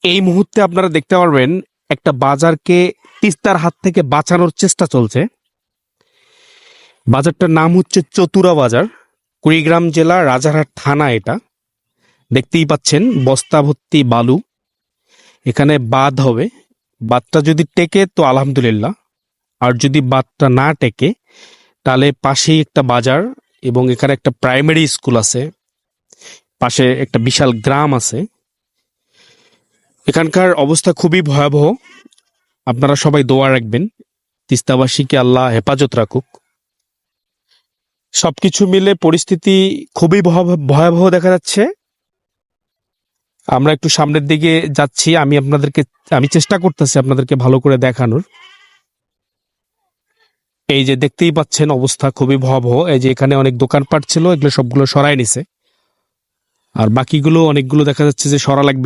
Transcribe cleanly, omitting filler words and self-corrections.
এই মুহূর্তে আপনারা দেখতে পারবেন একটা বাজারকে তিস্তার হাত থেকে বাঁচানোর চেষ্টা চলছে। বাজারটার নাম হচ্ছে চতুরা বাজার, কুড়িগ্রাম জেলা, রাজারহাট থানা। এটা দেখতেই পাচ্ছেন, বস্তা ভর্তি বালু। এখানে বাঁধ হবে, বাঁধটা যদি টেকে তো আলহামদুলিল্লাহ, আর যদি বাঁধটা না টেকে তাহলে পাশেই একটা বাজার এবং এখানে একটা প্রাইমারি স্কুল আছে, পাশে একটা বিশাল গ্রাম আছে। এখানকার অবস্থা খুবই ভয়াবহ। আপনারা সবাই দোয়া রাখবেন, তিস্তাবাসীকে আল্লাহ হেফাজত রাখুক। সবকিছু মিলে পরিস্থিতি খুবই ভয়াবহ দেখা যাচ্ছে। আমরা একটু সামনের দিকে যাচ্ছি, আমি চেষ্টা করতেছি আপনাদেরকে ভালো করে দেখানোর। এই যে দেখতেই পাচ্ছেন, অবস্থা খুবই ভয়াবহ। এই যে এখানে অনেক দোকানপাট ছিল, এগুলো সবগুলো সরাই নিছে, আর বাকিগুলো অনেকগুলো দেখা যাচ্ছে যে সরা লাগবে।